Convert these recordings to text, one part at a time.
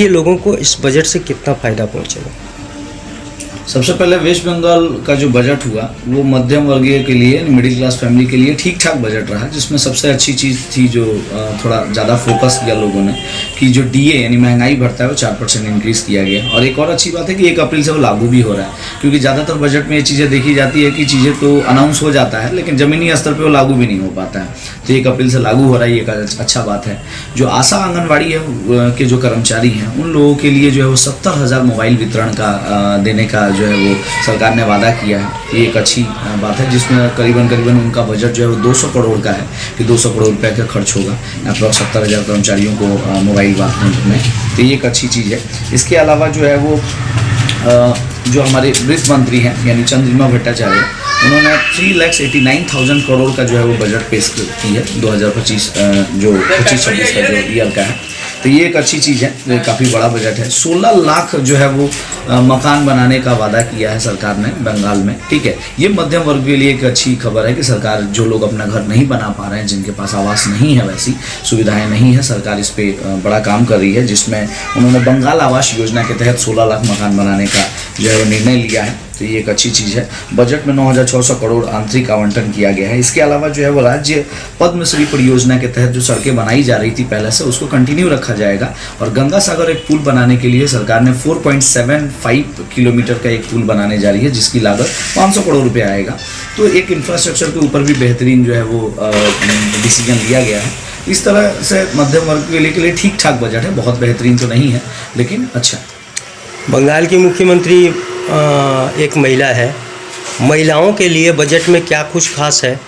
वर्गीय लोगों को इस बजट से कितना फ़ायदा पहुंचेगा? सबसे पहले वेस्ट बंगाल का जो बजट हुआ वो मध्यम वर्गीय के लिए, मिडिल क्लास फैमिली के लिए ठीक ठाक बजट रहा, जिसमें सबसे अच्छी चीज़ थी जो थोड़ा ज़्यादा फोकस किया लोगों ने कि जो डीए यानी महंगाई भत्ता है वो 4% इंक्रीज़ किया गया। और एक और अच्छी बात है कि 1 अप्रैल से वो लागू भी हो रहा है, क्योंकि ज़्यादातर बजट में ये चीज़ें देखी जाती है कि चीज़ें तो अनाउंस हो जाता है लेकिन ज़मीनी स्तर पर वो लागू भी नहीं हो पाता है। तो 1 अप्रैल से लागू हो रहा है, ये एक अच्छा बात है। जो आशा आंगनबाड़ी है के जो कर्मचारी हैं उन लोगों के लिए जो है वो 70,000 मोबाइल वितरण का देने का जो है वो सरकार ने वादा किया है। ये एक अच्छी बात है, जिसमें करीबन उनका बजट जो है वो 200 करोड़ का है कि 200 करोड़ रुपए का खर्च होगा अप्रॉक्स 70,000 कर्मचारियोों को मोबाइल बांटने में। तो ये एक अच्छी चीज़ है। इसके अलावा जो है वो जो हमारे वित्त मंत्री हैं यानी चंद्रिमा भट्टाचार्य, उन्होंने 3,89,000 करोड़ का जो है वो बजट पेश की है 2025 जो 25-26 का जो ईयर का है। तो ये एक अच्छी चीज़ है, काफ़ी बड़ा बजट है। 16 लाख जो है वो मकान बनाने का वादा किया है सरकार ने बंगाल में। ठीक है, ये मध्यम वर्ग के लिए एक अच्छी खबर है कि सरकार, जो लोग अपना घर नहीं बना पा रहे हैं, जिनके पास आवास नहीं है, वैसी सुविधाएं नहीं है, सरकार इस पर बड़ा काम कर रही है, जिसमें उन्होंने बंगाल आवास योजना के तहत 16 लाख मकान बनाने का जो है वो निर्णय लिया है। तो ये एक अच्छी चीज़ है। बजट में 9,600 करोड़ आंतरिक आवंटन किया गया है। इसके अलावा जो है वो राज्य पद्मश्री परियोजना के तहत जो सड़कें बनाई जा रही थी पहले से, उसको कंटिन्यू रखा जाएगा। और गंगा सागर एक पुल बनाने के लिए सरकार ने 4.75 किलोमीटर का एक पुल बनाने जा रही है, जिसकी लागत 500 करोड़ रुपये आएगा। तो एक इंफ्रास्ट्रक्चर के ऊपर भी बेहतरीन जो है वो डिसीजन लिया गया है। इस तरह से मध्यम वर्ग के लिए ठीक ठाक बजट है, बहुत बेहतरीन तो नहीं है लेकिन अच्छा। बंगाल की मुख्यमंत्री एक महिला है, महिलाओं के लिए बजट में क्या कुछ खास है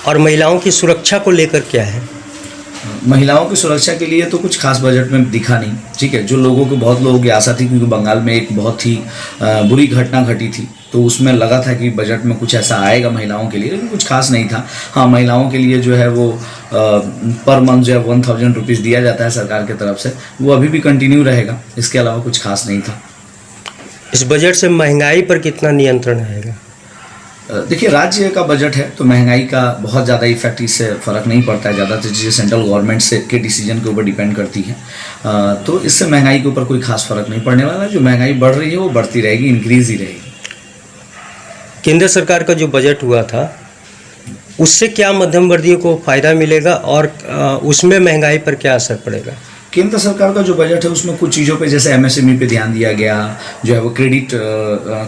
और महिलाओं की सुरक्षा को लेकर क्या है? महिलाओं की सुरक्षा के लिए तो कुछ खास बजट में दिखा नहीं। ठीक है, जो लोगों को, बहुत लोगों की आशा थी, क्योंकि बंगाल में एक बहुत ही बुरी घटना घटी थी, तो उसमें लगा था कि बजट में कुछ ऐसा आएगा महिलाओं के लिए, लेकिन कुछ खास नहीं था। हाँ, महिलाओं के लिए जो है वो पर मंथ जो है 1,000 रुपीज़ दिया जाता है सरकार की तरफ से, वो अभी भी कंटिन्यू रहेगा। इसके अलावा कुछ खास नहीं था। इस बजट से महंगाई पर कितना नियंत्रण आएगा? देखिए, राज्य का बजट है तो महंगाई का बहुत ज़्यादा इफेक्ट इससे फ़र्क नहीं पड़ता है। ज़्यादातर चीज़ें सेंट्रल गवर्नमेंट से के डिसीजन के ऊपर डिपेंड करती हैं, तो इससे महंगाई के ऊपर कोई खास फ़र्क नहीं पड़ने वाला है। जो महंगाई बढ़ रही है वो बढ़ती रहेगी, इंक्रीज़ ही रहेगी। केंद्र सरकार का जो बजट हुआ था उससे क्या मध्यम वर्गीय को फ़ायदा मिलेगा और उसमें महंगाई पर क्या असर पड़ेगा? केंद्र सरकार का जो बजट है उसमें कुछ चीज़ों पे, जैसे एमएसएमई पे ध्यान दिया गया, जो है वो क्रेडिट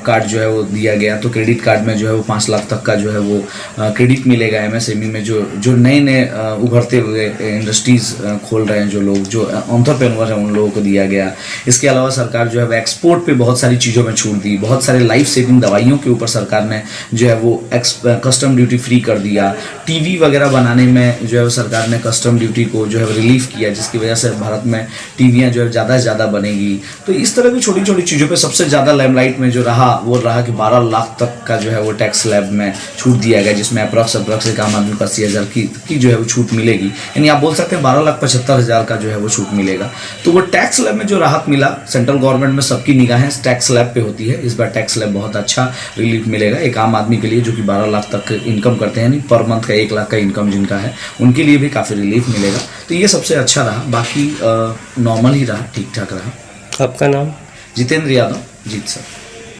कार्ड जो है वो दिया गया। तो क्रेडिट कार्ड में जो है वो 5 लाख तक का जो है वो क्रेडिट मिलेगा एमएसएमई में। जो नए उभरते हुए इंडस्ट्रीज़ खोल रहे हैं, जो लोग जो एंटरप्रेन्योर हैं, उन लोगों को दिया गया। इसके अलावा सरकार जो है वो एक्सपोर्ट पे बहुत सारी चीज़ों में छूट दी। बहुत सारे लाइफ सेविंग दवाइयों के ऊपर सरकार ने जो है वो कस्टम ड्यूटी फ्री कर दिया। टीवी वगैरह बनाने में जो है वो सरकार ने कस्टम ड्यूटी को जो है रिलीफ किया, जिसकी वजह से भारत में टीवियां जो है ज़्यादा से ज़्यादा बनेगी। तो इस तरह की छोटी छोटी चीज़ों पे सबसे ज़्यादा लाइमलाइट में जो रहा वो रहा कि 12 लाख तक का जो है वो टैक्स स्लैब में छूट दिया गया, जिसमें अप्रॉक्स एक आम आदमी को 80,000 की जो है वो छूट मिलेगी। यानी आप बोल सकते हैं 12,75,000 का जो है वो छूट मिलेगा। तो वो टैक्स स्लैब में जो राहत मिला, सेंट्रल गवर्नमेंट में सबकी निगाहें टैक्स स्लैब पे होती है। इस बार टैक्स स्लैब बहुत अच्छा रिलीफ मिलेगा एक आम आदमी के लिए, जो कि 12 लाख तक इनकम करते हैं, यानी पर मंथ का 1 लाख का इनकम जिनका है, उनके लिए भी काफ़ी रिलीफ मिलेगा। तो ये सबसे अच्छा रहा। बाकी नॉर्मल ही रहा, ठीक ठाक रहा। आपका नाम? जितेंद्र यादव, जीत सर।